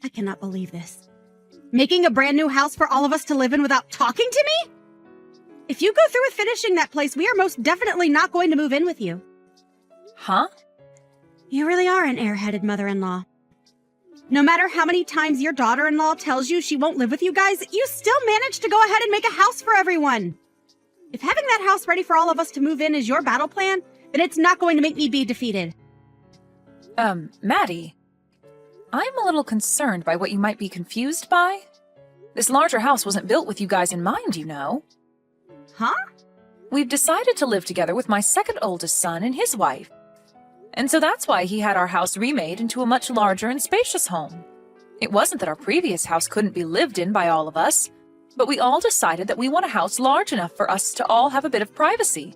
I cannot believe this. Making a brand new house for all of us to live in without talking to me? If you go through with finishing that place, we are most definitely not going to move in with you. Huh? You really are an airheaded mother-in-law. No matter how many times your daughter-in-law tells you she won't live with you guys, you still manage to go ahead and make a house for everyone. If having that house ready for all of us to move in is your battle plan, then it's not going to make me be defeated. Maddie, I'm a little concerned by what you might be confused by. This larger house wasn't built with you guys in mind, you know. Huh? We've decided to live together with my second oldest son and his wife. And so that's why he had our house remade into a much larger and spacious home. It wasn't that our previous house couldn't be lived in by all of us, but we all decided that we want a house large enough for us to all have a bit of privacy.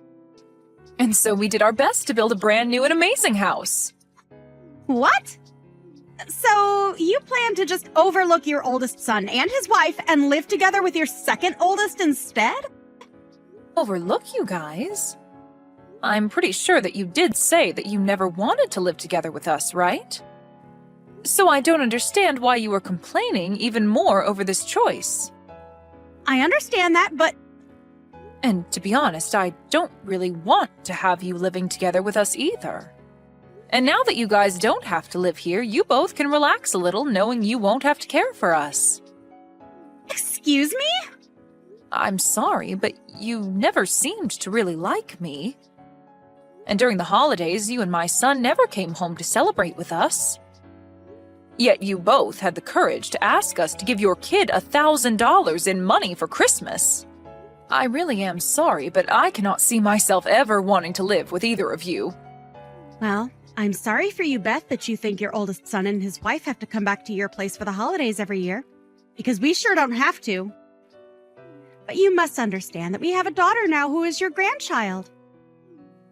And so we did our best to build a brand new and amazing house. What? So you plan to just overlook your oldest son and his wife and live together with your second oldest instead? Overlook you guys? I'm pretty sure that you did say that you never wanted to live together with us, right? So I don't understand why you are complaining even more over this choice. I understand that, but... And to be honest, I don't really want to have you living together with us either. And now that you guys don't have to live here, you both can relax a little knowing you won't have to care for us. Excuse me? I'm sorry, but you never seemed to really like me. And during the holidays, you and my son never came home to celebrate with us. Yet you both had the courage to ask us to give your kid $1,000 in money for Christmas. I really am sorry, but I cannot see myself ever wanting to live with either of you. Well, I'm sorry for you, Beth, that you think your oldest son and his wife have to come back to your place for the holidays every year, because we sure don't have to. But you must understand that we have a daughter now who is your grandchild.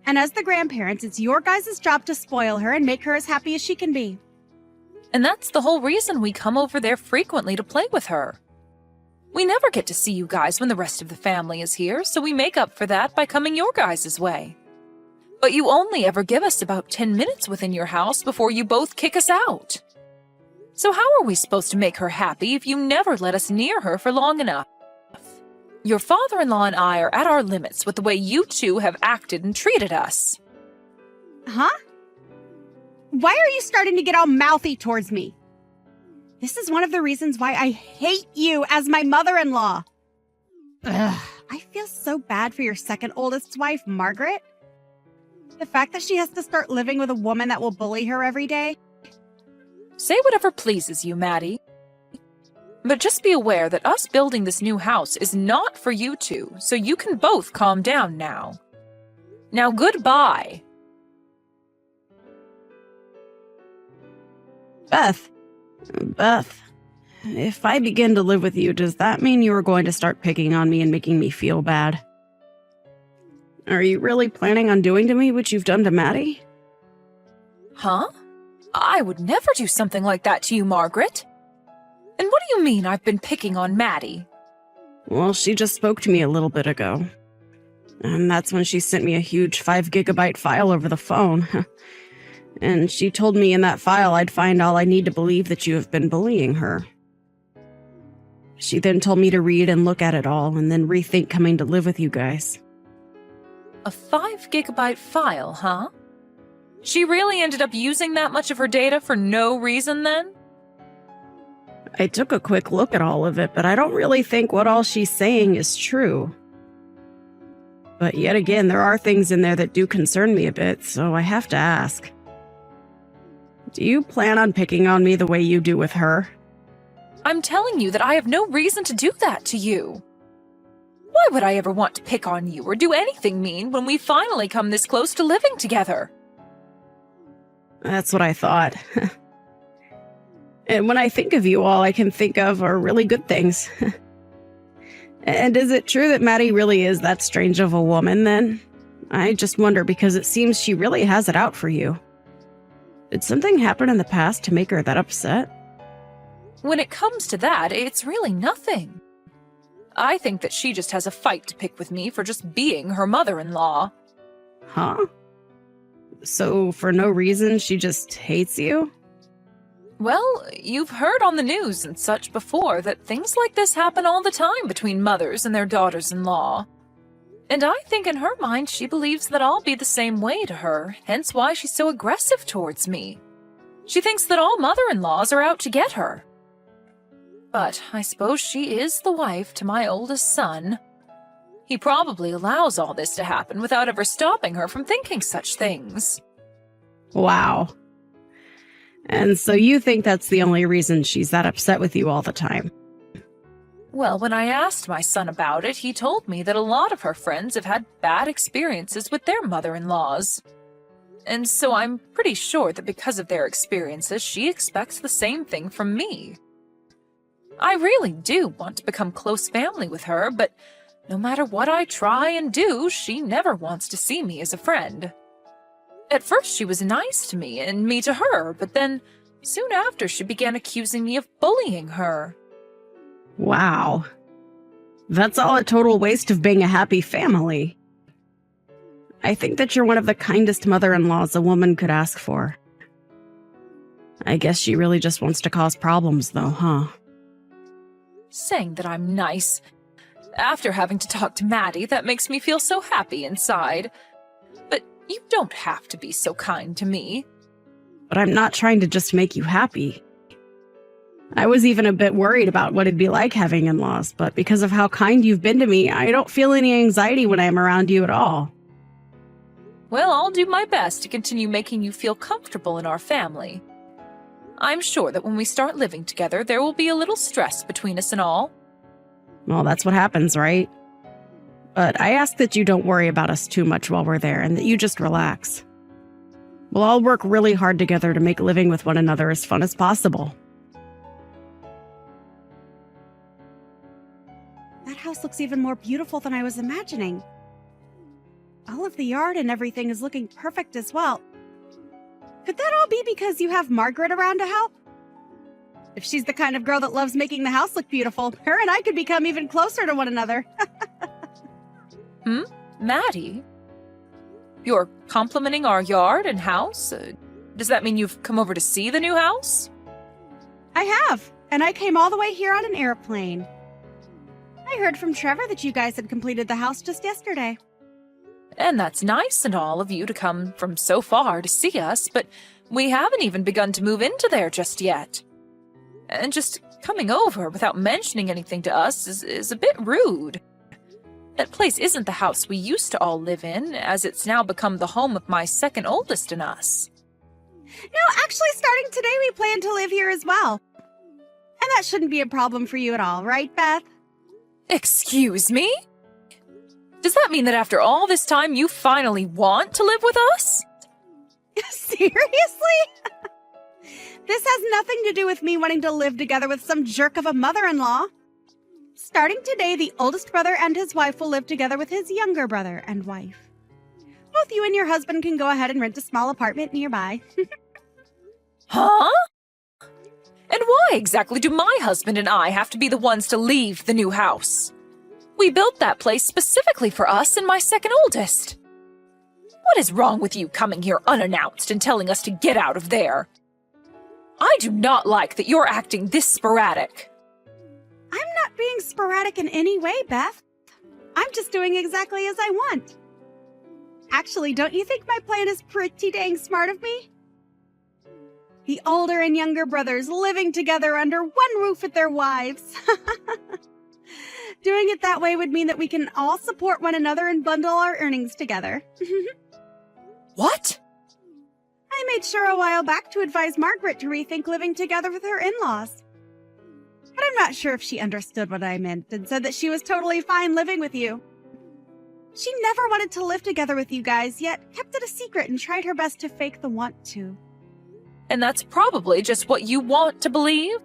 And as the grandparents, it's your guys' job to spoil her and make her as happy as she can be. And that's the whole reason we come over there frequently to play with her. We never get to see you guys when the rest of the family is here, so we make up for that by coming your guys' way. But you only ever give us about 10 minutes within your house before you both kick us out. So how are we supposed to make her happy if you never let us near her for long enough? Your father-in-law and I are at our limits with the way you two have acted and treated us. Huh? Why are you starting to get all mouthy towards me? This is one of the reasons why I hate you as my mother-in-law. Ugh, I feel so bad for your second oldest wife, Margaret. The fact that she has to start living with a woman that will bully her every day. Say whatever pleases you, Maddie. But just be aware that us building this new house is not for you two, so you can both calm down now. Now, goodbye. Beth, if I begin to live with you, does that mean you are going to start picking on me and making me feel bad? Are you really planning on doing to me what you've done to Maddie? Huh? I would never do something like that to you, Margaret. And what do you mean I've been picking on Maddie? Well, she just spoke to me a little bit ago. And that's when she sent me a huge 5-gigabyte file over the phone. And she told me in that file I'd find all I need to believe that you have been bullying her. She then told me to read and look at it all and then rethink coming to live with you guys. A 5-gigabyte file, huh? She really ended up using that much of her data for no reason then? I took a quick look at all of it, but I don't really think what all she's saying is true. But yet again, there are things in there that do concern me a bit, so I have to ask. Do you plan on picking on me the way you do with her? I'm telling you that I have no reason to do that to you. Why would I ever want to pick on you or do anything mean when we finally come this close to living together? That's what I thought. And when I think of you, all I can think of are really good things. And is it true that Maddie really is that strange of a woman, then? I just wonder because it seems she really has it out for you. Did something happen in the past to make her that upset? When it comes to that, it's really nothing. I think that she just has a fight to pick with me for just being her mother-in-law. Huh? So, for no reason, she just hates you? Well, you've heard on the news and such before that things like this happen all the time between mothers and their daughters-in-law. And I think in her mind she believes that I'll be the same way to her, hence why she's so aggressive towards me. She thinks that all mother-in-laws are out to get her. But I suppose she is the wife to my oldest son. He probably allows all this to happen without ever stopping her from thinking such things. Wow. And so you think that's the only reason she's that upset with you all the time? Well, when I asked my son about it, he told me that a lot of her friends have had bad experiences with their mother-in-laws. And so I'm pretty sure that because of their experiences, she expects the same thing from me. I really do want to become close family with her, but no matter what I try and do, she never wants to see me as a friend. At first she was nice to me and me to her, but then soon after she began accusing me of bullying her. Wow. That's all a total waste of being a happy family. I think that you're one of the kindest mother-in-laws a woman could ask for. I guess she really just wants to cause problems, though, huh? Saying that I'm nice. After having to talk to Maddie, that makes me feel so happy inside. But you don't have to be so kind to me. But I'm not trying to just make you happy. I was even a bit worried about what it'd be like having in-laws, but because of how kind you've been to me, I don't feel any anxiety when I'm around you at all. Well, I'll do my best to continue making you feel comfortable in our family. I'm sure that when we start living together, there will be a little stress between us and all. Well, that's what happens, right? But I ask that you don't worry about us too much while we're there and that you just relax. We'll all work really hard together to make living with one another as fun as possible. That house looks even more beautiful than I was imagining. All of the yard and everything is looking perfect as well. Could that all be because you have Margaret around to help? If she's the kind of girl that loves making the house look beautiful, her and I could become even closer to one another. Maddie? You're complimenting our yard and house? Does that mean you've come over to see the new house? I have, and I came all the way here on an airplane. I heard from Trevor that you guys had completed the house just yesterday. And that's nice and all of you to come from so far to see us, but we haven't even begun to move into there just yet. And just coming over without mentioning anything to us is a bit rude. That place isn't the house we used to all live in, as it's now become the home of my second oldest and us. No, actually, starting today, we plan to live here as well. And that shouldn't be a problem for you at all, right, Beth? Excuse me? Does that mean that after all this time you finally want to live with us? Seriously? This has nothing to do with me wanting to live together with some jerk of a mother-in-law. Starting today, the oldest brother and his wife will live together with his younger brother and wife. Both you and your husband can go ahead and rent a small apartment nearby. Huh? And why exactly do my husband and I have to be the ones to leave the new house? We built that place specifically for us and my second oldest. What is wrong with you coming here unannounced and telling us to get out of there? I do not like that you're acting this sporadic. I'm not being sporadic in any way, Beth. I'm just doing exactly as I want. Actually, don't you think my plan is pretty dang smart of me? The older and younger brothers living together under one roof with their wives. Doing it that way would mean that we can all support one another and bundle our earnings together. What? I made sure a while back to advise Margaret to rethink living together with her in-laws. But I'm not sure if she understood what I meant and said that she was totally fine living with you. She never wanted to live together with you guys, yet kept it a secret and tried her best to fake the want to. And that's probably just what you want to believe?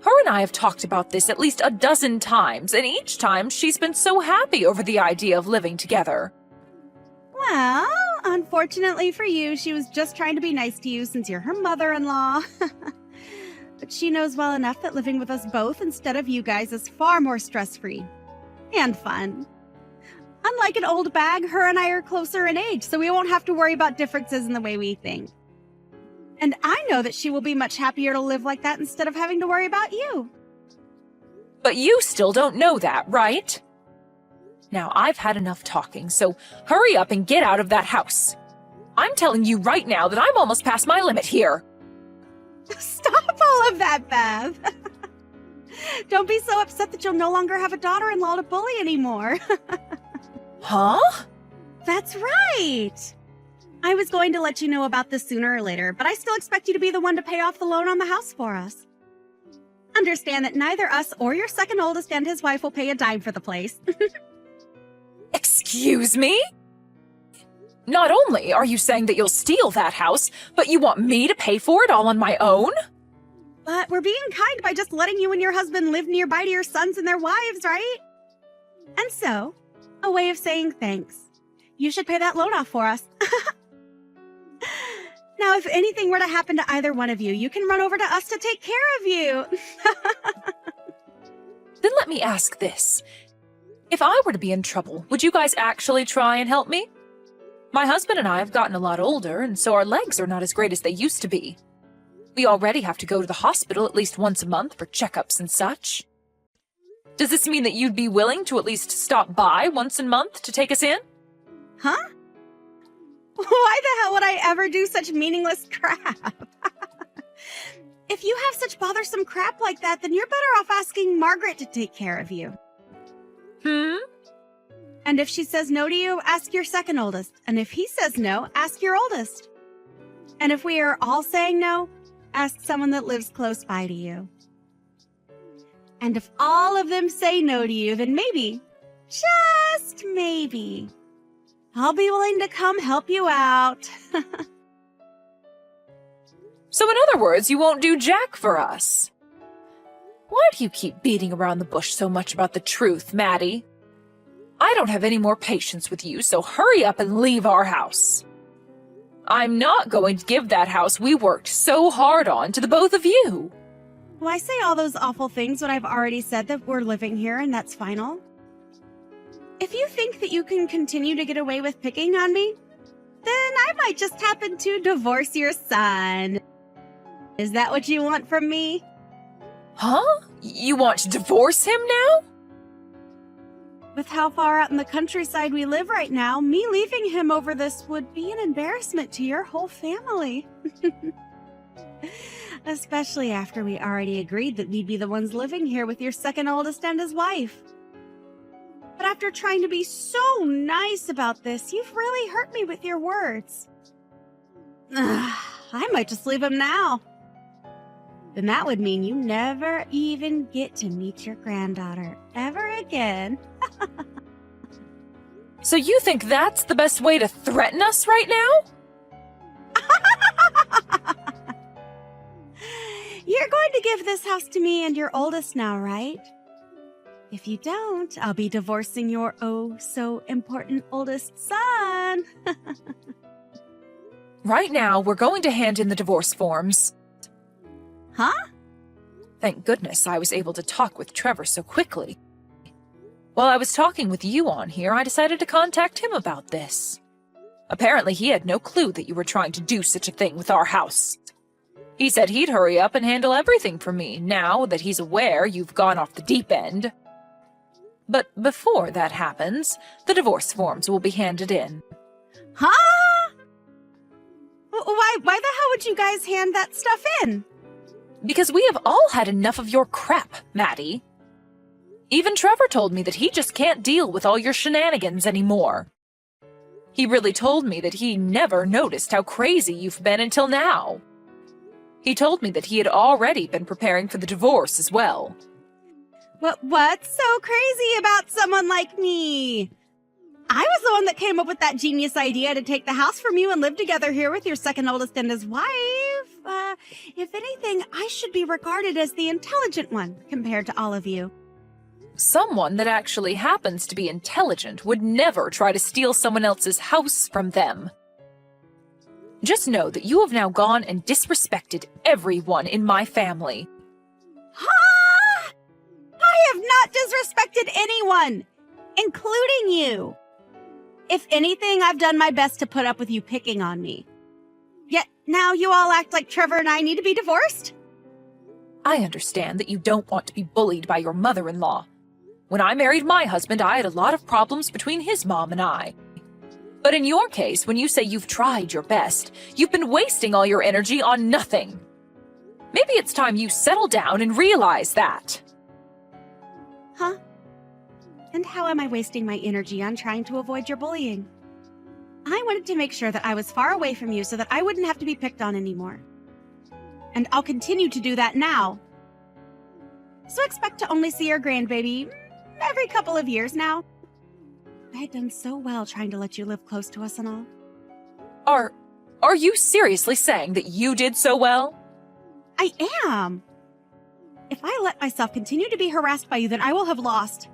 Her and I have talked about this at least a dozen times, and each time she's been so happy over the idea of living together. Well, unfortunately for you, she was just trying to be nice to you since you're her mother-in-law. But she knows well enough that living with us both instead of you guys is far more stress-free. And fun. Unlike an old bag, her and I are closer in age, so we won't have to worry about differences in the way we think. And I know that she will be much happier to live like that instead of having to worry about you. But you still don't know that, right? Now, I've had enough talking, so hurry up and get out of that house. I'm telling you right now that I'm almost past my limit here. Stop all of that, Bev. Don't be so upset that you'll no longer have a daughter-in-law to bully anymore. Huh? That's right. I was going to let you know about this sooner or later, but I still expect you to be the one to pay off the loan on the house for us. Understand that neither us or your second oldest and his wife will pay a dime for the place. Excuse me? Not only are you saying that you'll steal that house, but you want me to pay for it all on my own? But we're being kind by just letting you and your husband live nearby to your sons and their wives, right? And so, a way of saying thanks. You should pay that loan off for us. Now, if anything were to happen to either one of you, you can run over to us to take care of you. Then let me ask this. If I were to be in trouble, would you guys actually try and help me? My husband and I have gotten a lot older, and so our legs are not as great as they used to be. We already have to go to the hospital at least once a month for checkups and such. Does this mean that you'd be willing to at least stop by once a month to take us in? Huh? Why the hell would I ever do such meaningless crap? If you have such bothersome crap like that, then you're better off asking Margaret to take care of you. And if she says no to you, ask your second oldest. And if he says no, ask your oldest. And if we are all saying no, ask someone that lives close by to you. And if all of them say no to you, then maybe, just maybe, I'll be willing to come help you out. So in other words, you won't do jack for us. Why do you keep beating around the bush so much about the truth, Maddie? I don't have any more patience with you, so hurry up and leave our house. I'm not going to give that house we worked so hard on to the both of you. Why say all those awful things when I've already said that we're living here and that's final? If you think that you can continue to get away with picking on me, then I might just happen to divorce your son. Is that what you want from me? Huh? You want to divorce him now? With how far out in the countryside we live right now, me leaving him over this would be an embarrassment to your whole family. Especially after we already agreed that we'd be the ones living here with your second oldest and his wife. But after trying to be so nice about this, you've really hurt me with your words. I might just leave him now. Then that would mean you never even get to meet your granddaughter ever again. So you think that's the best way to threaten us right now? You're going to give this house to me and your oldest now, right? If you don't, I'll be divorcing your oh-so-important oldest son. Right now, we're going to hand in the divorce forms. Huh? Thank goodness I was able to talk with Trevor so quickly. While I was talking with you on here, I decided to contact him about this. Apparently, he had no clue that you were trying to do such a thing with our house. He said he'd hurry up and handle everything for me, now that he's aware you've gone off the deep end. But before that happens, the divorce forms will be handed in. Huh? Why the hell would you guys hand that stuff in? Because we have all had enough of your crap, Maddie. Even Trevor told me that he just can't deal with all your shenanigans anymore. He really told me that he never noticed how crazy you've been until now. He told me that he had already been preparing for the divorce as well. What's so crazy about someone like me? I was the one that came up with that genius idea to take the house from you and live together here with your second oldest and his wife. If anything, I should be regarded as the intelligent one compared to all of you. Someone that actually happens to be intelligent would never try to steal someone else's house from them. Just know that you have now gone and disrespected everyone in my family. Huh? I have not disrespected anyone, including you. If anything, I've done my best to put up with you picking on me. Yet now you all act like Trevor and I need to be divorced? I understand that you don't want to be bullied by your mother-in-law. When I married my husband, I had a lot of problems between his mom and I. But in your case, when you say you've tried your best, you've been wasting all your energy on nothing. Maybe it's time you settle down and realize that. Huh? And how am I wasting my energy on trying to avoid your bullying? I wanted to make sure that I was far away from you so that I wouldn't have to be picked on anymore. And I'll continue to do that now. So expect to only see your grandbaby every couple of years now. I had done so well trying to let you live close to us and all. Are you seriously saying that you did so well? I am. If I let myself continue to be harassed by you, then I will have lost.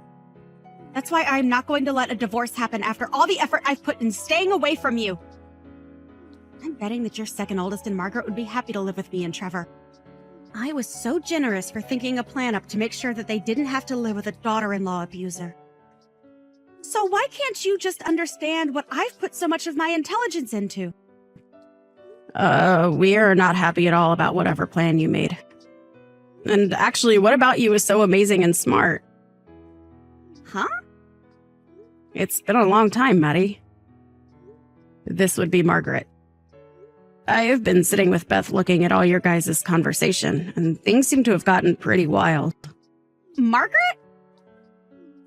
That's why I'm not going to let a divorce happen after all the effort I've put in staying away from you. I'm betting that your second oldest and Margaret would be happy to live with me and Trevor. I was so generous for thinking a plan up to make sure that they didn't have to live with a daughter-in-law abuser. So why can't you just understand what I've put so much of my intelligence into? We are not happy at all about whatever plan you made. And actually, what about you is so amazing and smart? Huh? It's been a long time, Maddie. This would be Margaret. I have been sitting with Beth looking at all your guys' conversation, and things seem to have gotten pretty wild. Margaret?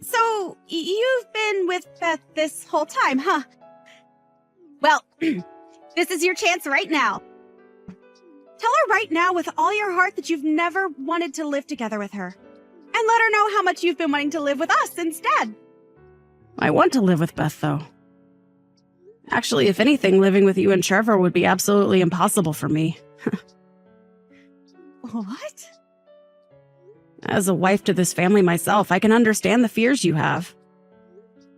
So, you've been with Beth this whole time, huh? Well, this is your chance right now. Tell her right now with all your heart that you've never wanted to live together with her. And let her know how much you've been wanting to live with us instead. I want to live with Beth, though. Actually, if anything, living with you and Trevor would be absolutely impossible for me. What? As a wife to this family myself, I can understand the fears you have.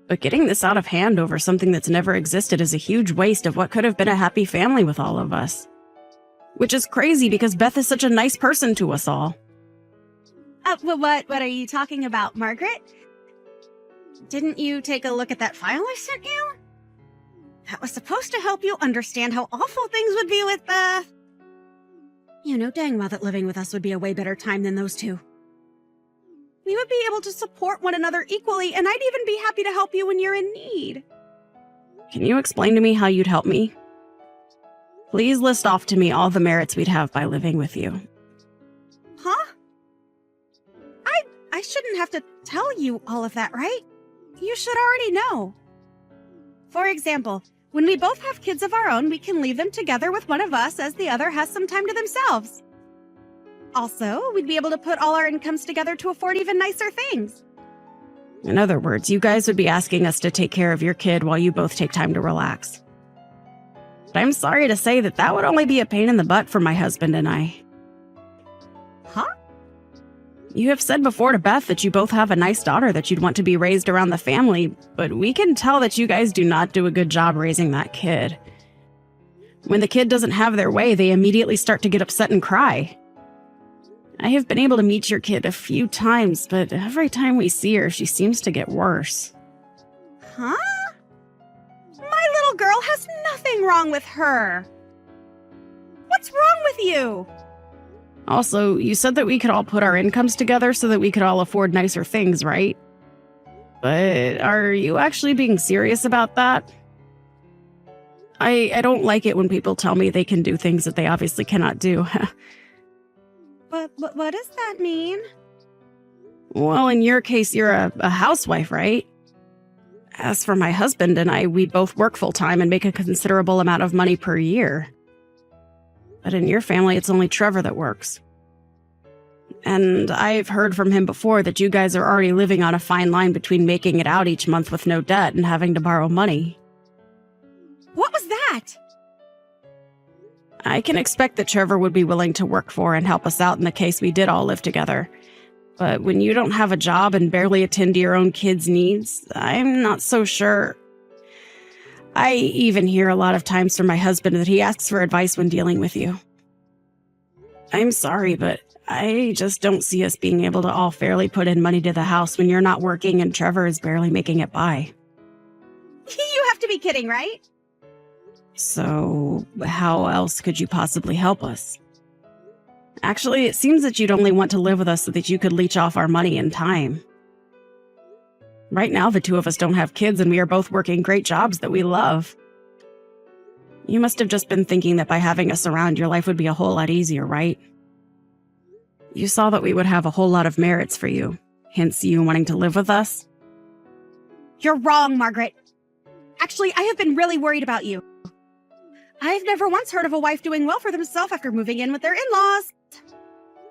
But getting this out of hand over something that's never existed is a huge waste of what could have been a happy family with all of us. Which is crazy because Beth is such a nice person to us all. What are you talking about, Margaret? Didn't you take a look at that file I sent you? That was supposed to help you understand how awful things would be with Beth. You know dang well that living with us would be a way better time than those two. We would be able to support one another equally, and I'd even be happy to help you when you're in need. Can you explain to me how you'd help me? Please list off to me all the merits we'd have by living with you. Huh? I shouldn't have to tell you all of that, right? You should already know. For example, when we both have kids of our own, we can leave them together with one of us as the other has some time to themselves. Also, we'd be able to put all our incomes together to afford even nicer things. In other words, you guys would be asking us to take care of your kid while you both take time to relax. But I'm sorry to say that would only be a pain in the butt for my husband and I. Huh? You have said before to Beth that you both have a nice daughter that you'd want to be raised around the family, but we can tell that you guys do not do a good job raising that kid. When the kid doesn't have their way, they immediately start to get upset and cry. I have been able to meet your kid a few times, but every time we see her, she seems to get worse. Huh? My little girl has nothing wrong with her. What's wrong with you? Also, you said that we could all put our incomes together so that we could all afford nicer things, right? But are you actually being serious about that? I don't like it when people tell me they can do things that they obviously cannot do. But what does that mean? Well, in your case, you're a housewife, right? As for my husband and I, we both work full-time and make a considerable amount of money per year. But in your family, it's only Trevor that works. And I've heard from him before that you guys are already living on a fine line between making it out each month with no debt and having to borrow money. What was that? I can expect that Trevor would be willing to work for and help us out in the case we did all live together. But when you don't have a job and barely attend to your own kids' needs, I'm not so sure. I even hear a lot of times from my husband that he asks for advice when dealing with you. I'm sorry, but I just don't see us being able to all fairly put in money to the house when you're not working and Trevor is barely making it by. You have to be kidding, right? So, how else could you possibly help us? Actually, it seems that you'd only want to live with us so that you could leech off our money and time. Right now, the two of us don't have kids and we are both working great jobs that we love. You must have just been thinking that by having us around, your life would be a whole lot easier, right? You saw that we would have a whole lot of merits for you, hence you wanting to live with us. You're wrong, Margaret. Actually, I have been really worried about you. I've never once heard of a wife doing well for themselves after moving in with their in-laws.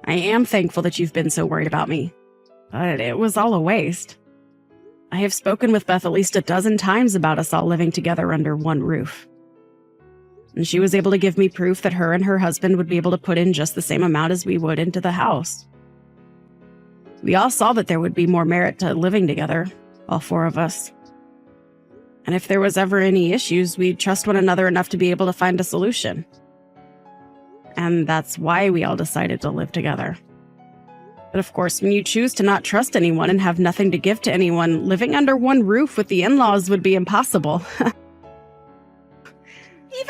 I am thankful that you've been so worried about me, but it was all a waste. I have spoken with Beth at least a dozen times about us all living together under one roof. And she was able to give me proof that her and her husband would be able to put in just the same amount as we would into the house. We all saw that there would be more merit to living together, all four of us. And if there was ever any issues, we'd trust one another enough to be able to find a solution. And that's why we all decided to live together. But of course, when you choose to not trust anyone and have nothing to give to anyone, living under one roof with the in-laws would be impossible. Even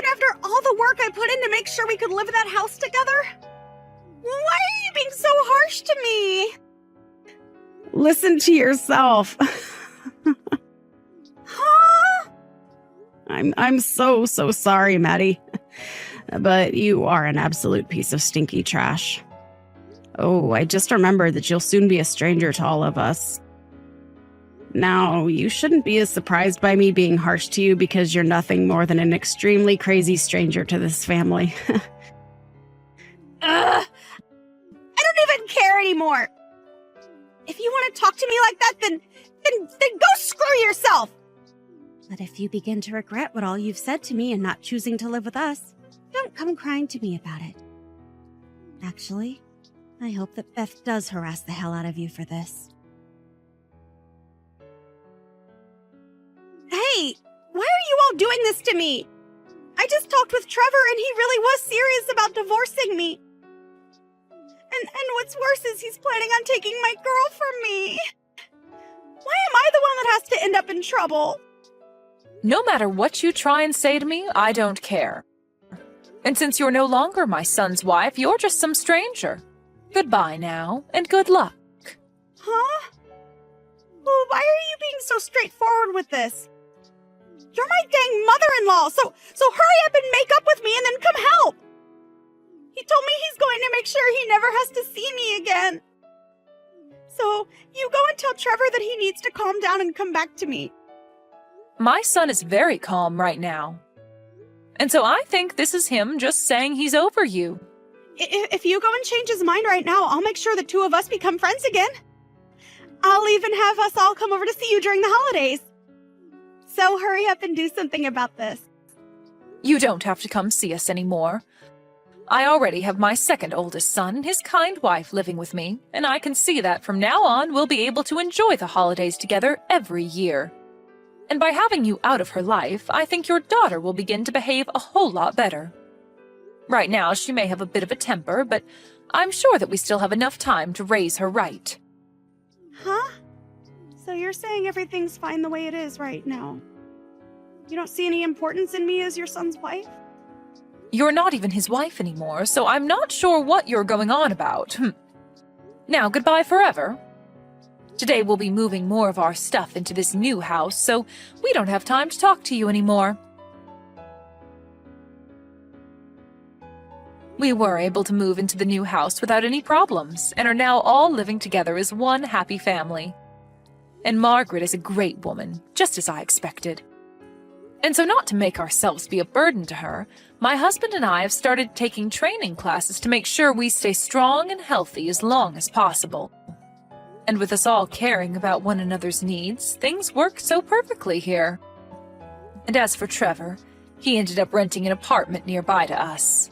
after all the work I put in to make sure we could live in that house together? Why are you being so harsh to me? Listen to yourself. Huh? I'm so sorry, Maddie. But you are an absolute piece of stinky trash. Oh, I just remembered that you'll soon be a stranger to all of us. Now, you shouldn't be as surprised by me being harsh to you because you're nothing more than an extremely crazy stranger to this family. I don't even care anymore. If you want to talk to me like that, then go screw yourself. But if you begin to regret what all you've said to me and not choosing to live with us, don't come crying to me about it. Actually, I hope that Beth does harass the hell out of you for this. Hey, why are you all doing this to me? I just talked with Trevor and he really was serious about divorcing me. And what's worse is he's planning on taking my girl from me. Why am I the one that has to end up in trouble? No matter what you try and say to me, I don't care. And since you're no longer my son's wife, you're just some stranger. Goodbye now, and good luck. Huh? Well, why are you being so straightforward with this? You're my dang mother-in-law, so hurry up and make up with me and then come help! He told me he's going to make sure he never has to see me again. So, you go and tell Trevor that he needs to calm down and come back to me. My son is very calm right now. And so I think this is him just saying he's over you. If you go and change his mind right now, I'll make sure the two of us become friends again. I'll even have us all come over to see you during the holidays. So hurry up and do something about this. You don't have to come see us anymore. I already have my second oldest son and his kind wife living with me, and I can see that from now on we'll be able to enjoy the holidays together every year. And by having you out of her life, I think your daughter will begin to behave a whole lot better. Right now, she may have a bit of a temper, but I'm sure that we still have enough time to raise her right. Huh? So you're saying everything's fine the way it is right now? You don't see any importance in me as your son's wife? You're not even his wife anymore, so I'm not sure what you're going on about. Now, goodbye forever. Today we'll be moving more of our stuff into this new house, so we don't have time to talk to you anymore. We were able to move into the new house without any problems, and are now all living together as one happy family. And Margaret is a great woman, just as I expected. And so not to make ourselves be a burden to her, my husband and I have started taking training classes to make sure we stay strong and healthy as long as possible. And with us all caring about one another's needs, things work so perfectly here. And as for Trevor, he ended up renting an apartment nearby to us.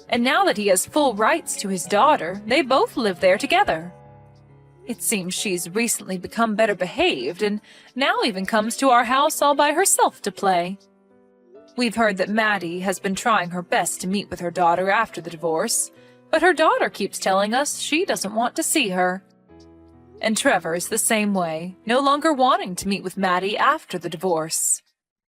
And now that he has full rights to his daughter, they both live there together. It seems she's recently become better behaved and now even comes to our house all by herself to play. We've heard that Maddie has been trying her best to meet with her daughter after the divorce, but her daughter keeps telling us she doesn't want to see her. And Trevor is the same way, no longer wanting to meet with Maddie after the divorce.